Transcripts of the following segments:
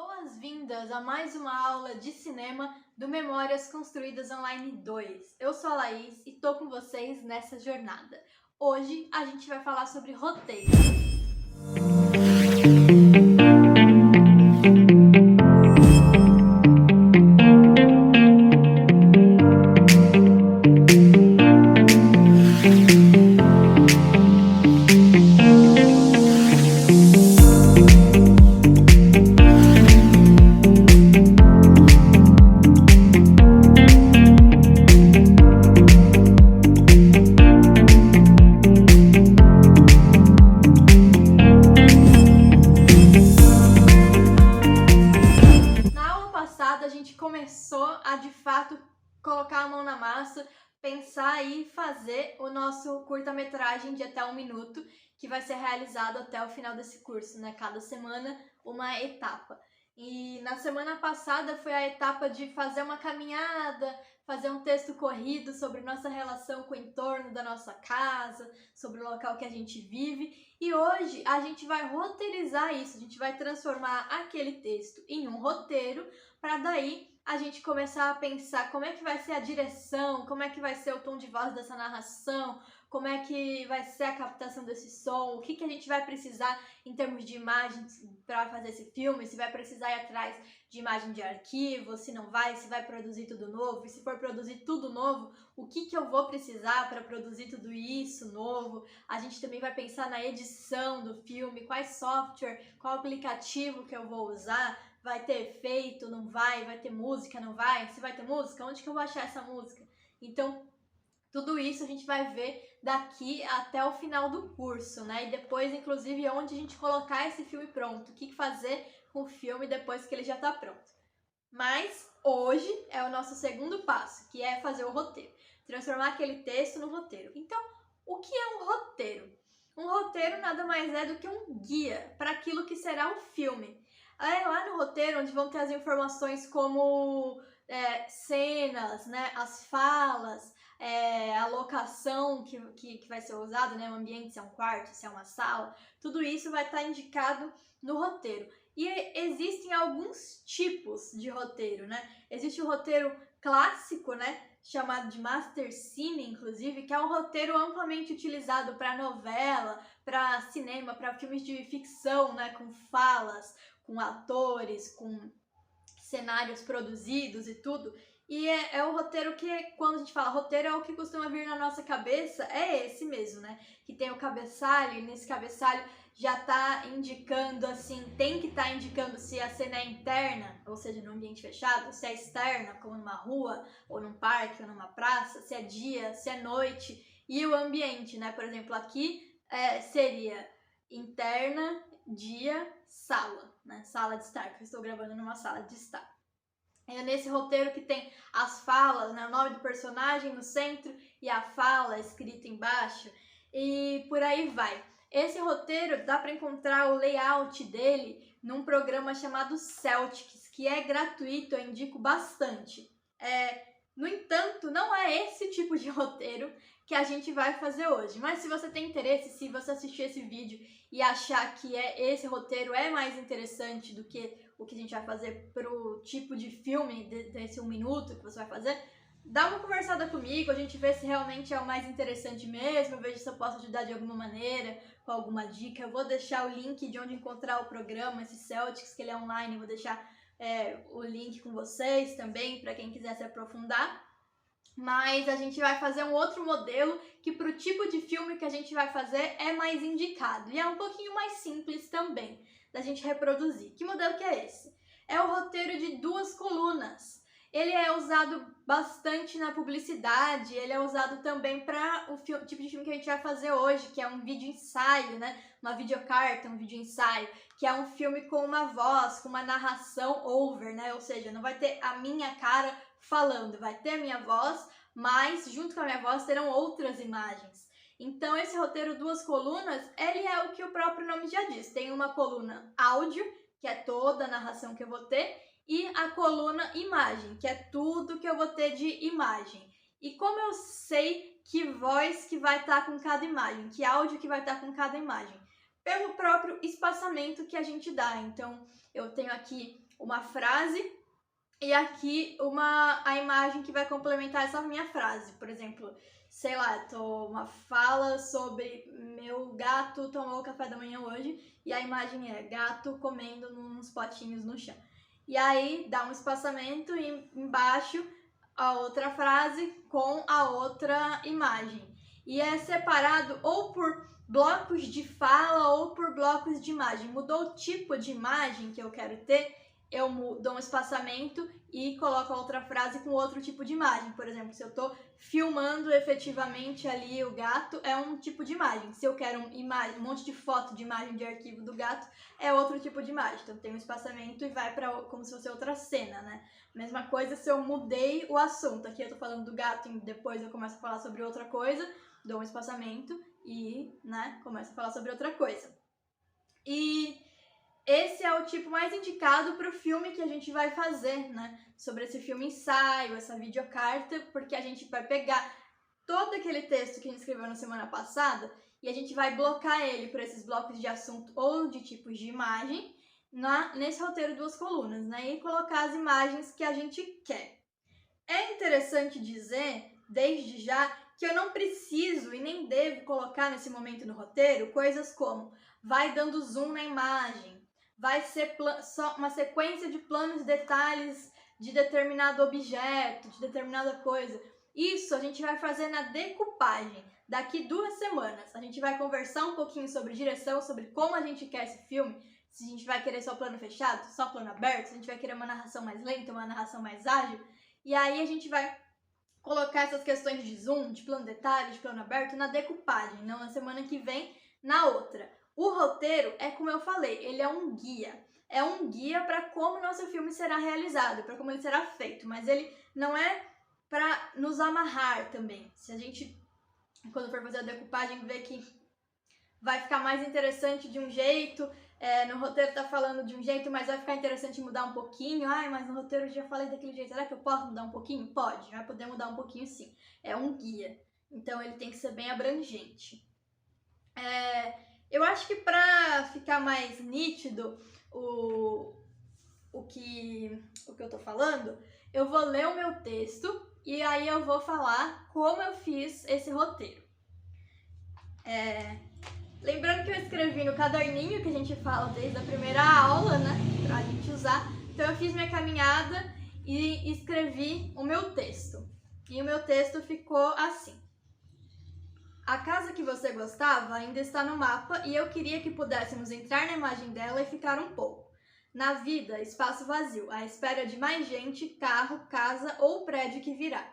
Boas-vindas a mais uma aula de cinema do Memórias Construídas Online 2. Eu sou a Laís e tô com vocês nessa jornada. Hoje a gente vai falar sobre roteiro. A gente começou a de fato colocar a mão na massa, pensar e fazer o nosso curta-metragem de até 1 minuto, que vai ser realizado até o final desse curso, né? Cada semana uma etapa. E na semana passada foi a etapa de fazer uma caminhada, fazer um texto corrido sobre nossa relação com o entorno da nossa casa, sobre o local que a gente vive. E hoje a gente vai roteirizar isso, a gente vai transformar aquele texto em um roteiro, para daí a gente começar a pensar como é que vai ser a direção, como é que vai ser o tom de voz dessa narração, como é que vai ser a captação desse som, o que a gente vai precisar em termos de imagens para fazer esse filme, se vai precisar ir atrás de imagem de arquivo, se não vai, se vai produzir tudo novo, e se for produzir tudo novo, o que eu vou precisar para produzir tudo isso novo. A gente também vai pensar na edição do filme, quais software, qual aplicativo que eu vou usar, vai ter efeito, não vai ter música, não vai, se vai ter música, onde que eu vou achar essa música? Então, tudo isso a gente vai ver daqui até o final do curso, né? E depois, inclusive, onde a gente colocar esse filme pronto, o que fazer com o filme depois que ele já está pronto. Mas hoje é o nosso segundo passo, que é fazer o roteiro, transformar aquele texto no roteiro. Então, o que é um roteiro? Um roteiro nada mais é do que um guia para aquilo que será o filme. É lá no roteiro onde vão ter as informações como cenas, né, as falas, a locação que vai ser usada, né, o ambiente, se é um quarto, se é uma sala, tudo isso vai estar indicado no roteiro. E existem alguns tipos de roteiro, né? Existe o roteiro clássico, né, chamado de Master Cine, inclusive, que é um roteiro amplamente utilizado para novela, para cinema, para filmes de ficção, né, com falas, com atores, com cenários produzidos e tudo. E é o roteiro que, quando a gente fala roteiro, é o que costuma vir na nossa cabeça, é esse mesmo, né? Que tem o cabeçalho, e nesse cabeçalho já tá indicando, assim, tem que estar indicando se a cena é interna, ou seja, no ambiente fechado, se é externa, como numa rua, ou num parque, ou numa praça, se é dia, se é noite, e o ambiente, né? Por exemplo, aqui seria interna, dia, sala, né? Sala de estar, que eu estou gravando numa sala de estar. É nesse roteiro que tem as falas, né? O nome do personagem no centro e a fala escrita embaixo, e por aí vai. Esse roteiro dá para encontrar o layout dele num programa chamado Celtics, que é gratuito, eu indico bastante. No entanto, não é esse tipo de roteiro que a gente vai fazer hoje. Mas se você tem interesse, se você assistir esse vídeo e achar que esse roteiro é mais interessante do que o que a gente vai fazer pro tipo de filme desse 1 minuto que você vai fazer, dá uma conversada comigo, a gente vê se realmente é o mais interessante mesmo, eu vejo se eu posso ajudar de alguma maneira, com alguma dica. Eu vou deixar o link de onde encontrar o programa, esse Celtics, que ele é online, eu vou deixar o link com vocês também, para quem quiser se aprofundar. Mas a gente vai fazer um outro modelo que para o tipo de filme que a gente vai fazer é mais indicado. E é um pouquinho mais simples também da gente reproduzir. Que modelo que é esse? É o roteiro de 2 colunas. Ele é usado bastante na publicidade, ele é usado também para o tipo de filme que a gente vai fazer hoje, que é um vídeo ensaio, né? Uma videocarta, um vídeo ensaio, que é um filme com uma voz, com uma narração over, né? Ou seja, não vai ter a minha cara falando, vai ter a minha voz, mas junto com a minha voz terão outras imagens. Então esse roteiro 2 colunas, ele é o que o próprio nome já diz. Tem uma coluna áudio, que é toda a narração que eu vou ter, e a coluna imagem, que é tudo que eu vou ter de imagem. E como eu sei que voz que vai estar com cada imagem, que áudio que vai estar com cada imagem? pelo próprio espaçamento que a gente dá. Então, eu tenho aqui uma frase e aqui a imagem que vai complementar essa minha frase. Por exemplo, sei lá, uma fala sobre meu gato tomou o café da manhã hoje e a imagem é gato comendo nos potinhos no chão. E aí dá um espaçamento e embaixo a outra frase com a outra imagem. E é separado ou por blocos de fala ou por blocos de imagem. Mudou o tipo de imagem que eu quero ter, eu dou um espaçamento e coloco a outra frase com outro tipo de imagem. Por exemplo, se eu estou filmando efetivamente ali o gato, é um tipo de imagem. Se eu quero um monte de foto de imagem de arquivo do gato, é outro tipo de imagem. Então tem um espaçamento e vai para como se fosse outra cena, né? Mesma coisa se eu mudei o assunto. Aqui eu tô falando do gato e depois eu começo a falar sobre outra coisa, dou um espaçamento e, né, começo a falar sobre outra coisa. E esse é o tipo mais indicado para o filme que a gente vai fazer, né? Sobre esse filme ensaio, essa videocarta, porque a gente vai pegar todo aquele texto que a gente escreveu na semana passada e a gente vai blocar ele por esses blocos de assunto ou de tipos de imagem nesse roteiro 2 colunas, né? E colocar as imagens que a gente quer. É interessante dizer, desde já, que eu não preciso e nem devo colocar nesse momento no roteiro coisas como vai dando zoom na imagem, vai ser só uma sequência de planos e detalhes de determinado objeto, de determinada coisa. Isso a gente vai fazer na decupagem. Daqui 2 semanas a gente vai conversar um pouquinho sobre direção, sobre como a gente quer esse filme, se a gente vai querer só plano fechado, só plano aberto, se a gente vai querer uma narração mais lenta, uma narração mais ágil. E aí a gente vai colocar essas questões de zoom, de plano detalhe, de plano aberto na decupagem, não na semana que vem, na outra. O roteiro é como eu falei, ele é um guia. É um guia para como o nosso filme será realizado, para como ele será feito, mas ele não é para nos amarrar também. Se a gente, quando for fazer a decupagem, ver que vai ficar mais interessante de um jeito, no roteiro tá falando de um jeito, mas vai ficar interessante mudar um pouquinho. Ai, mas no roteiro eu já falei daquele jeito, será que eu posso mudar um pouquinho? Pode, vai poder mudar um pouquinho sim. É um guia, então ele tem que ser bem abrangente. Eu acho que para ficar mais nítido o que eu tô falando, eu vou ler o meu texto e aí eu vou falar como eu fiz esse roteiro. Lembrando que eu escrevi no caderninho que a gente fala desde a primeira aula, né, pra gente usar. Então eu fiz minha caminhada e escrevi o meu texto. E o meu texto ficou assim. A casa que você gostava ainda está no mapa e eu queria que pudéssemos entrar na imagem dela e ficar um pouco. Na vida, espaço vazio, à espera de mais gente, carro, casa ou prédio que virá.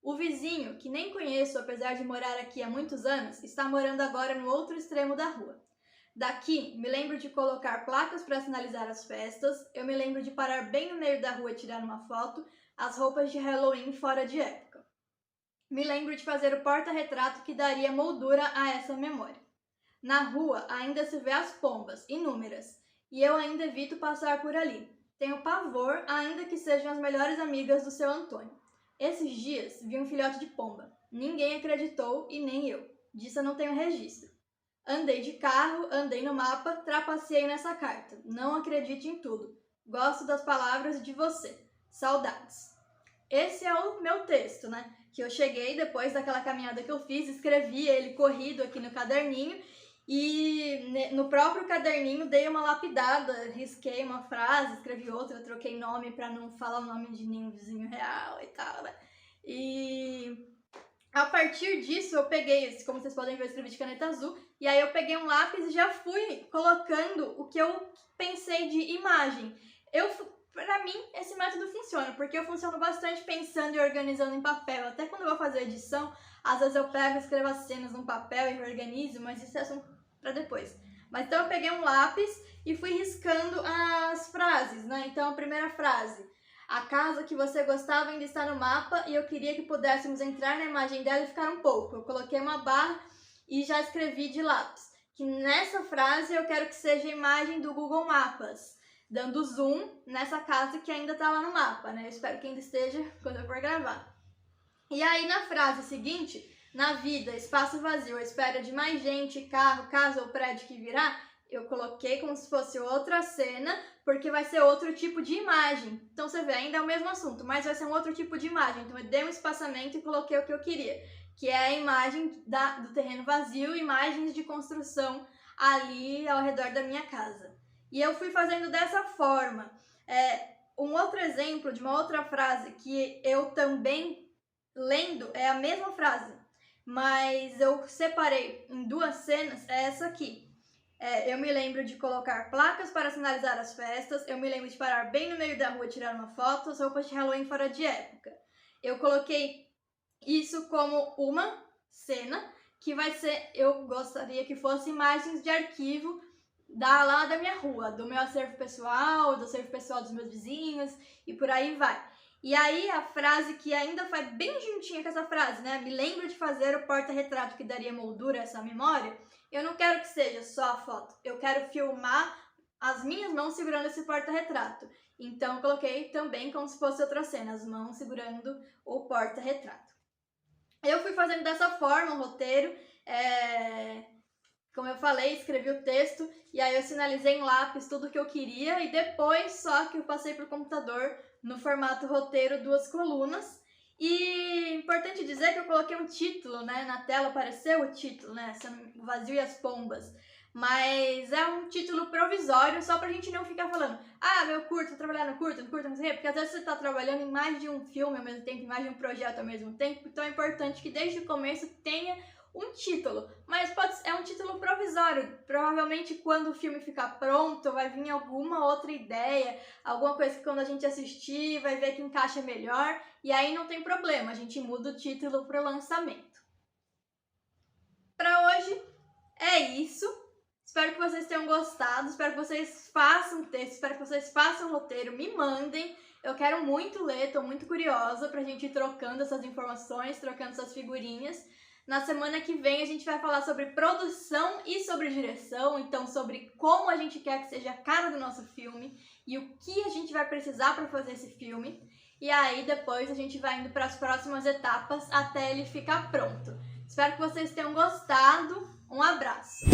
O vizinho, que nem conheço apesar de morar aqui há muitos anos, está morando agora no outro extremo da rua. Daqui, me lembro de colocar placas para sinalizar as festas, eu me lembro de parar bem no meio da rua e tirar uma foto, as roupas de Halloween fora de época. Me lembro de fazer o porta-retrato que daria moldura a essa memória. Na rua ainda se vê as pombas, inúmeras, e eu ainda evito passar por ali. Tenho pavor, ainda que sejam as melhores amigas do seu Antônio. Esses dias vi um filhote de pomba. Ninguém acreditou e nem eu. Disso eu não tenho registro. Andei de carro, andei no mapa, trapaceei nessa carta. Não acredite em tudo. Gosto das palavras de você. Saudades. Esse é o meu texto, né? Que eu cheguei depois daquela caminhada que eu fiz, escrevi ele corrido aqui no caderninho e no próprio caderninho dei uma lapidada, risquei uma frase, escrevi outra, troquei nome para não falar o nome de nenhum vizinho real e tal, né? E a partir disso eu peguei, como vocês podem ver, eu escrevi de caneta azul, e aí eu peguei um lápis e já fui colocando o que eu pensei de imagem. Pra mim, esse método funciona, porque eu funciono bastante pensando e organizando em papel. Até quando eu vou fazer edição, às vezes eu pego e escrevo as cenas num papel e organizo, mas isso é assunto pra depois. Mas então eu peguei um lápis e fui riscando as frases, né? Então a primeira frase: a casa que você gostava ainda está no mapa e eu queria que pudéssemos entrar na imagem dela e ficar um pouco. Eu coloquei uma barra e já escrevi de lápis. Que nessa frase eu quero que seja a imagem do Google Mapas, dando zoom nessa casa que ainda tá lá no mapa, né? Eu espero que ainda esteja quando eu for gravar. E aí na frase seguinte, na vida, espaço vazio, à espera de mais gente, carro, casa ou prédio que virá, eu coloquei como se fosse outra cena, porque vai ser outro tipo de imagem. Então você vê, ainda é o mesmo assunto, mas vai ser um outro tipo de imagem. Então eu dei um espaçamento e coloquei o que eu queria, que é a imagem do terreno vazio, imagens de construção ali ao redor da minha casa. E eu fui fazendo dessa forma. Um outro exemplo de uma outra frase que eu também lendo é a mesma frase, mas eu separei em duas cenas, é essa aqui. Eu me lembro de colocar placas para sinalizar as festas, eu me lembro de parar bem no meio da rua e tirar uma foto, as roupas de Halloween fora de época. Eu coloquei isso como uma cena que vai ser, eu gostaria que fosse imagens de arquivo lá da minha rua, do meu acervo pessoal, do acervo pessoal dos meus vizinhos e por aí vai. E aí a frase que ainda faz bem juntinha com essa frase, né? Me lembro de fazer o porta-retrato que daria moldura a essa memória. Eu não quero que seja só a foto, eu quero filmar as minhas mãos segurando esse porta-retrato. Então eu coloquei também como se fosse outra cena, as mãos segurando o porta-retrato. Eu fui fazendo dessa forma o roteiro, como eu falei, escrevi o texto e aí eu sinalizei em lápis tudo o que eu queria e depois só que eu passei para o computador no formato roteiro 2 colunas. E importante dizer que eu coloquei um título, né? Na tela apareceu o título, né? O Vazio e as Pombas. Mas é um título provisório, só pra gente não ficar falando meu curto, trabalhar no curto, não sei o quê, porque às vezes você tá trabalhando em mais de um filme ao mesmo tempo, em mais de um projeto ao mesmo tempo, então é importante que desde o começo tenha um título, mas é um título provisório. Provavelmente quando o filme ficar pronto vai vir alguma outra ideia, alguma coisa que quando a gente assistir vai ver que encaixa melhor, e aí não tem problema, a gente muda o título para o lançamento. Para hoje é isso. Espero que vocês tenham gostado, espero que vocês façam texto, espero que vocês façam roteiro, me mandem. Eu quero muito ler, estou muito curiosa pra gente ir trocando essas informações, trocando essas figurinhas. Na semana que vem a gente vai falar sobre produção e sobre direção, então sobre como a gente quer que seja a cara do nosso filme e o que a gente vai precisar para fazer esse filme. E aí depois a gente vai indo para as próximas etapas até ele ficar pronto. Espero que vocês tenham gostado. Um abraço!